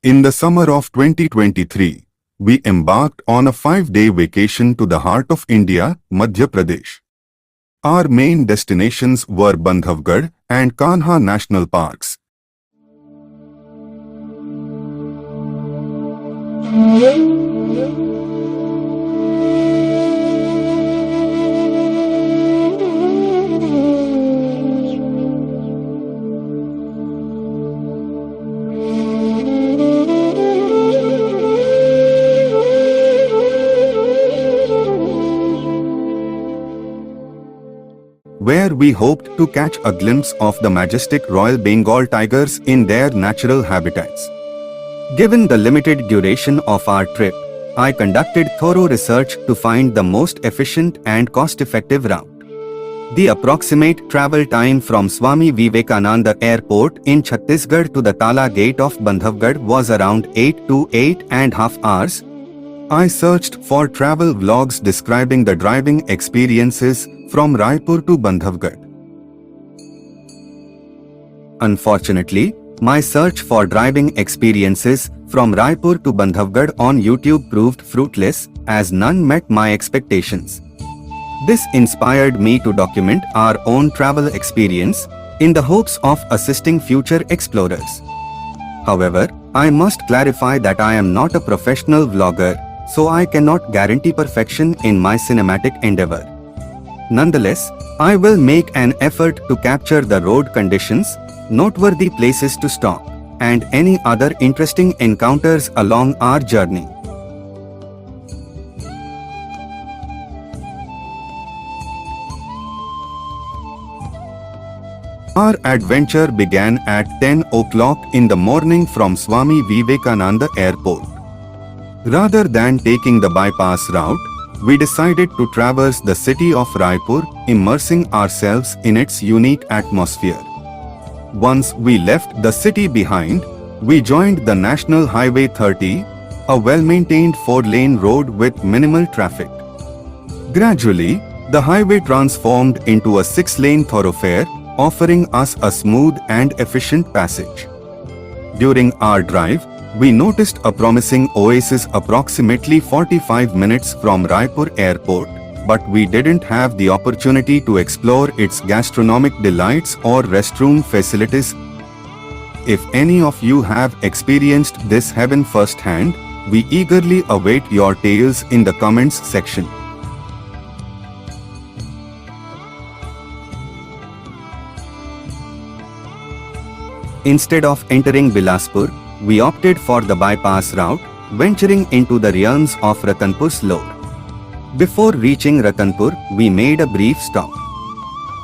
In the summer of 2023, we embarked on a 5-day vacation to the heart of India, Madhya Pradesh. Our main destinations were Bandhavgarh and Kanha National Parks. Where we hoped to catch a glimpse of the majestic Royal Bengal tigers in their natural habitats. Given the limited duration of our trip, I conducted thorough research to find the most efficient and cost-effective route. The approximate travel time from Swami Vivekananda Airport in Chhattisgarh to the Tala gate of Bandhavgarh was around 8 to 8.5 hours. I searched for travel vlogs describing the driving experiences from Raipur to Bandhavgarh. Unfortunately, my search for driving experiences from Raipur to Bandhavgarh on YouTube proved fruitless, as none met my expectations. This inspired me to document our own travel experience in the hopes of assisting future explorers. However, I must clarify that I am not a professional vlogger, so I cannot guarantee perfection in my cinematic endeavor. Nonetheless, I will make an effort to capture the road conditions, noteworthy places to stop, and any other interesting encounters along our journey. Our adventure began at 10 o'clock in the morning from Swami Vivekananda Airport. Rather than taking the bypass route, we decided to traverse the city of Raipur, immersing ourselves in its unique atmosphere. Once we left the city behind, we joined the National Highway 30, a well-maintained 4-lane road with minimal traffic. Gradually, the highway transformed into a 6-lane thoroughfare, offering us a smooth and efficient passage. During our drive, we noticed a promising oasis approximately 45 minutes from Raipur Airport, but we didn't have the opportunity to explore its gastronomic delights or restroom facilities. If any of you have experienced this heaven firsthand, we eagerly await your tales in the comments section. Instead of entering Bilaspur, we opted for the bypass route, venturing into the realms of Ratanpur Slore. Before reaching Ratanpur, we made a brief stop.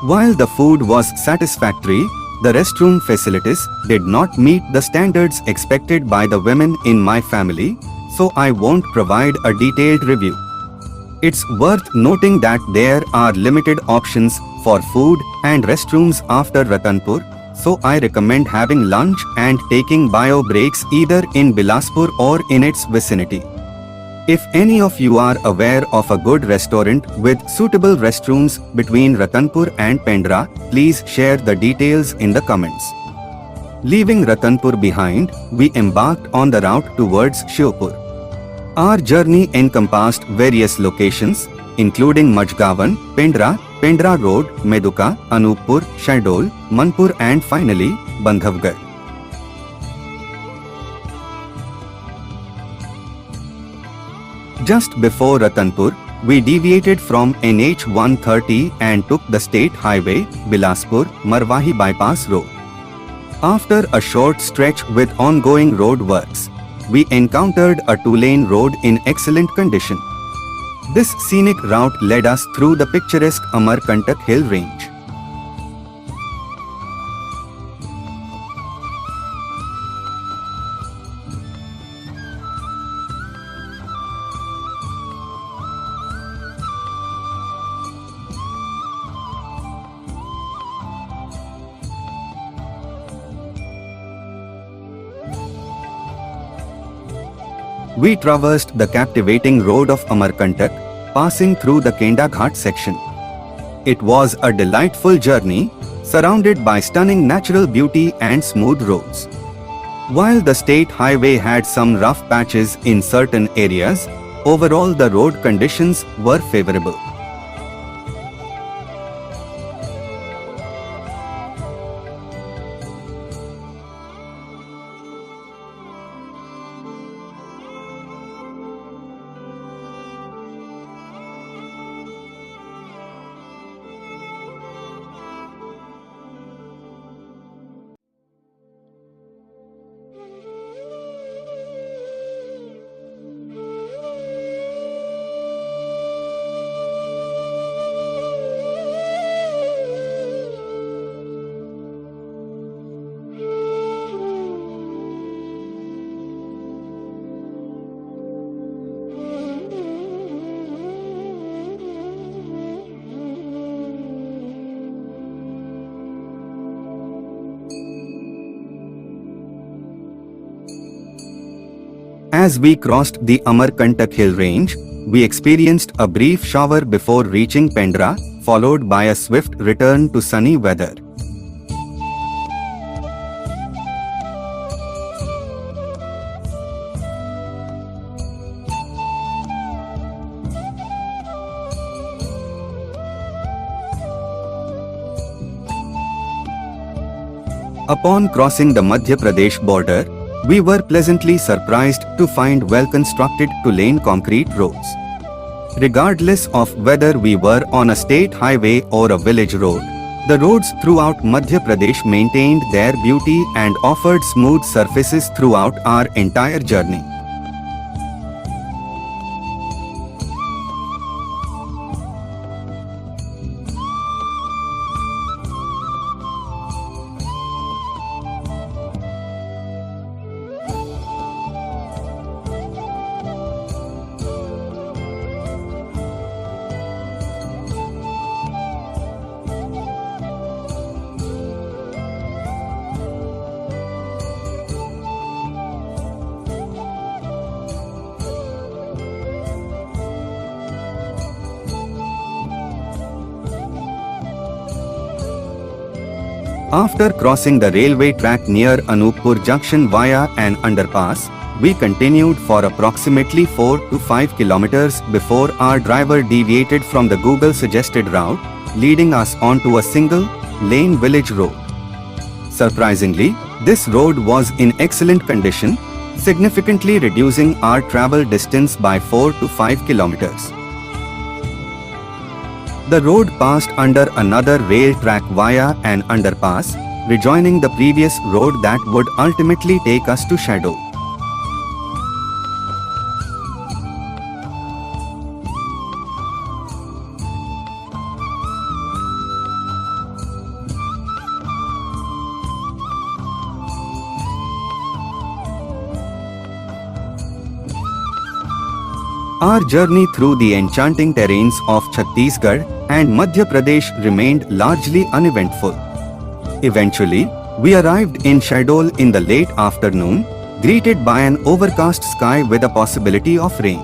While the food was satisfactory, the restroom facilities did not meet the standards expected by the women in my family, so I won't provide a detailed review. It's worth noting that there are limited options for food and restrooms after Ratanpur, so I recommend having lunch and taking bio breaks either in Bilaspur or in its vicinity. If any of you are aware of a good restaurant with suitable restrooms between Ratanpur and Pendra, please share the details in the comments. Leaving Ratanpur behind, we embarked on the route towards Shivpur. Our journey encompassed various locations, including Majgavan, Pendra Road, Meduka, Anuppur, Shahdol, Manpur and finally, Bandhavgarh. Just before Ratanpur, we deviated from NH 130 and took the state highway, Bilaspur, Marwahi bypass road. After a short stretch with ongoing road works, we encountered a 2-lane road in excellent condition. This scenic route led us through the picturesque Amarkantak hill range. We traversed the captivating road of Amarkantak, passing through the Kenda Ghat section. It was a delightful journey, surrounded by stunning natural beauty and smooth roads. While the state highway had some rough patches in certain areas, overall the road conditions were favorable. As we crossed the Amarkantak hill range, we experienced a brief shower before reaching Pendra, followed by a swift return to sunny weather. Upon crossing the Madhya Pradesh border, we were pleasantly surprised to find well-constructed two-lane concrete roads. Regardless of whether we were on a state highway or a village road, the roads throughout Madhya Pradesh maintained their beauty and offered smooth surfaces throughout our entire journey. After crossing the railway track near Anuppur junction via an underpass, we continued for approximately 4 to 5 kilometers before our driver deviated from the Google suggested route, leading us onto a single-lane village road. Surprisingly, this road was in excellent condition, significantly reducing our travel distance by 4 to 5 kilometers. The road passed under another rail track via an underpass, rejoining the previous road that would ultimately take us to Shadow. Our journey through the enchanting terrains of Chhattisgarh and Madhya Pradesh remained largely uneventful. Eventually, we arrived in Shahdol in the late afternoon, greeted by an overcast sky with a possibility of rain.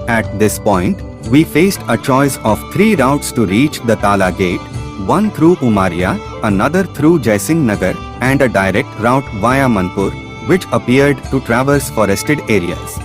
At this point, we faced a choice of 3 routes to reach the Tala gate, one through Umaria, another through Jaisingh Nagar, and a direct route via Manpur, which appeared to traverse forested areas.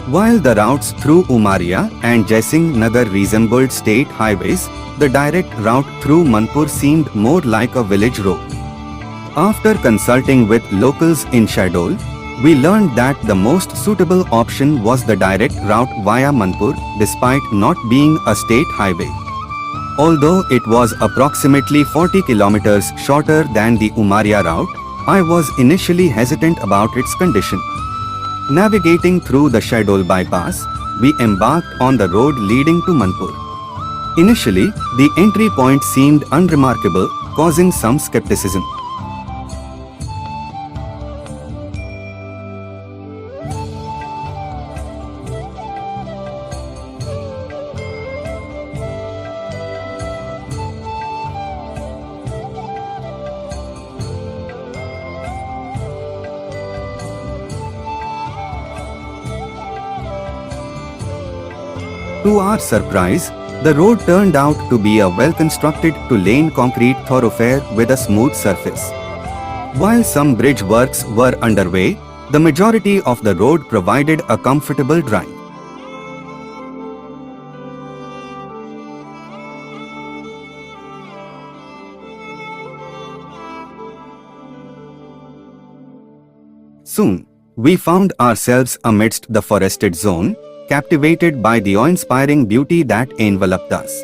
While the routes through Umaria and Jaisingh Nagar resembled state highways, the direct route through Manpur seemed more like a village road. After consulting with locals in Shahdol, we learned that the most suitable option was the direct route via Manpur, despite not being a state highway. Although it was approximately 40 kilometers shorter than the Umaria route, I was initially hesitant about its condition. Navigating through the Shahdol bypass, we embarked on the road leading to Manpur. Initially, the entry point seemed unremarkable, causing some skepticism. To our surprise, The road turned out to be a well-constructed two-lane concrete thoroughfare with a smooth surface. While some bridge works were underway, the majority of the road provided a comfortable drive. Soon, we found ourselves amidst the forested zone, captivated by the awe-inspiring beauty that enveloped us.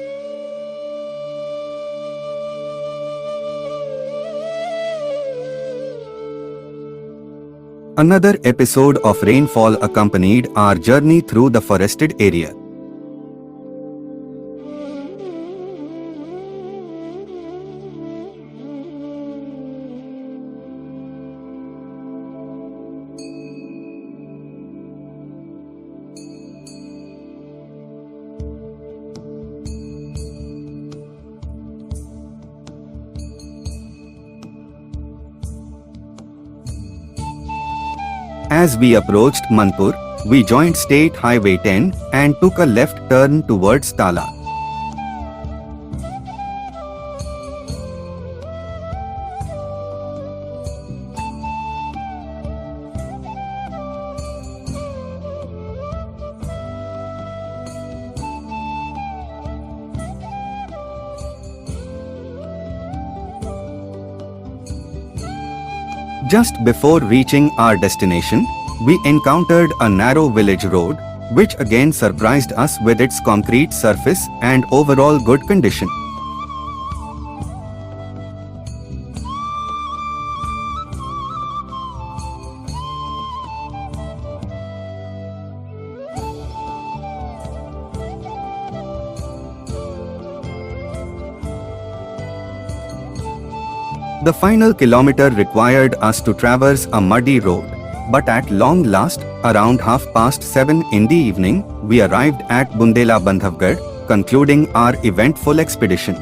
Another episode of rainfall accompanied our journey through the forested area. As we approached Manpur, we joined State Highway 10 and took a left turn towards Tala. Just before reaching our destination, we encountered a narrow village road, which again surprised us with its concrete surface and overall good condition. The final kilometer required us to traverse a muddy road, but at long last, around 7:30 in the evening, we arrived at Bandhavgarh, concluding our eventful expedition.